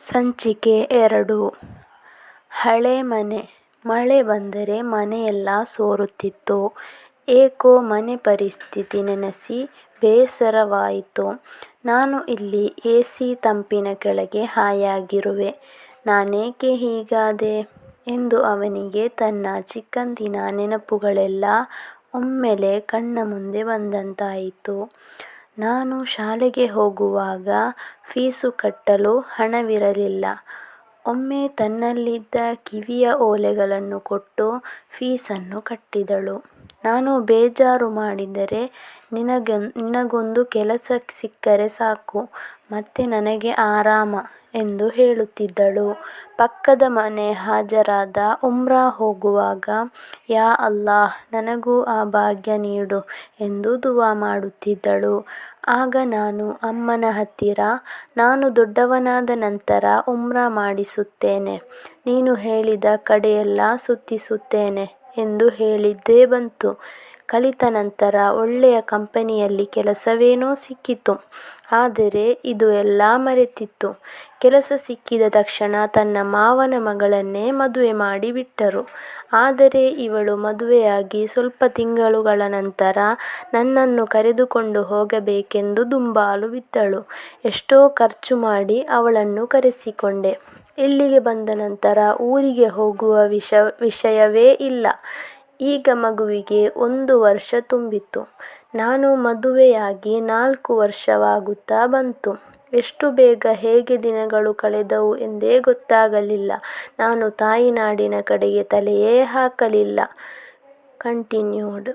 ಸಂಚಿಕೆ 2. ಹಳೆ ಮನೆ. ಮಳೆ ಬಂದರೆ ಮನೆಯೆಲ್ಲ ಸೋರುತ್ತಿತ್ತು. ಏಕೋ ಮನೆ ಪರಿಸ್ಥಿತಿ ನೆನೆಸಿ ಬೇಸರವಾಯಿತು. ನಾನು ಇಲ್ಲಿ AC ತಂಪಿನ ಕೆಳಗೆ ಹಾಯಾಗಿರುವೆ. ನಾನೇಕೆ ಹೀಗಾದೆ ಎಂದು ಅವನಿಗೆ ತನ್ನ ಚಿಕ್ಕಂದಿನ ನೆನಪುಗಳೆಲ್ಲ ಒಮ್ಮೆಲೆ ಕಣ್ಣ ಮುಂದೆ ಬಂದಂತಾಯಿತು. ನಾನು ಶಾಲೆಗೆ ಹೋಗುವಾಗ ಫೀಸು ಕಟ್ಟಲು ಹಣವಿರಲಿಲ್ಲ. ಒಮ್ಮೆ ತನ್ನಲ್ಲಿದ್ದ ಕಿವಿಯ ಓಲೆಗಳನ್ನು ಕೊಟ್ಟು ಫೀಸನ್ನು ಕಟ್ಟಿದಳು. ನಾನು ಬೇಜಾರು ಮಾಡಿದರೆ, ನಿನಗೊಂದು ಕೆಲಸ ಸಿಕ್ಕರೆ ಸಾಕು, ಮತ್ತೆ ನನಗೆ ಆರಾಮ ಎಂದು ಹೇಳುತ್ತಿದ್ದಳು. ಪಕ್ಕದ ಮನೆ ಹಾಜರಾದ ಉಮ್ರಾ ಹೋಗುವಾಗ, ಯಾ ಅಲ್ಲಾಹ್, ನನಗೂ ಆ ಭಾಗ್ಯ ನೀಡು ಎಂದು ದುವಾ ಮಾಡುತ್ತಿದ್ದಳು. ಆಗ ನಾನು ಅಮ್ಮನ ಹತ್ತಿರ, ನಾನು ದೊಡ್ಡವನಾದ ನಂತರ ಉಮ್ರಾ ಮಾಡಿಸುತ್ತೇನೆ, ನೀನು ಹೇಳಿದ ಕಡೆಯೆಲ್ಲ ಸುತ್ತಿಸುತ್ತೇನೆ ಎಂದು ಹೇಳಿದ್ದೇ ಬಂತು. ಕಲಿತ ನಂತರ ಒಳ್ಳೆಯ ಕಂಪನಿಯಲ್ಲಿ ಕೆಲಸವೇನೋ ಸಿಕ್ಕಿತು. ಆದರೆ ಇದು ಎಲ್ಲ ಮರೆತಿತ್ತು. ಕೆಲಸ ಸಿಕ್ಕಿದ ತಕ್ಷಣ ತನ್ನ ಮಾವನ ಮಗಳನ್ನೇ ಮದುವೆ ಮಾಡಿಬಿಟ್ಟರು. ಆದರೆ ಇವಳು ಮದುವೆಯಾಗಿ ಸ್ವಲ್ಪ ತಿಂಗಳುಗಳ ನಂತರ ನನ್ನನ್ನು ಕರೆದುಕೊಂಡು ಹೋಗಬೇಕೆಂದು ದುಂಬಾಲು ಬಿದ್ದಳು. ಎಷ್ಟೋ ಖರ್ಚು ಮಾಡಿ ಅವಳನ್ನು ಕರೆಸಿಕೊಂಡೆ. ಇಲ್ಲಿಗೆ ಬಂದ ನಂತರ ಊರಿಗೆ ಹೋಗುವ ವಿಷಯವೇ ಇಲ್ಲ. ಈಗ ಮಗುವಿಗೆ 1 ವರ್ಷ ತುಂಬಿತು. ನಾನು ಮದುವೆಯಾಗಿ 4 ವರ್ಷವಾಗುತ್ತಾ ಬಂತು. ಎಷ್ಟು ಬೇಗ ಹೇಗೆ ದಿನಗಳು ಕಳೆದವು ಎಂದೇ ಗೊತ್ತಾಗಲಿಲ್ಲ. ನಾನು ತಾಯಿನಾಡಿನ ಕಡೆಗೆ ತಲೆಯೇ ಹಾಕಲಿಲ್ಲ. ಕಂಟಿನ್ಯೂಡ್.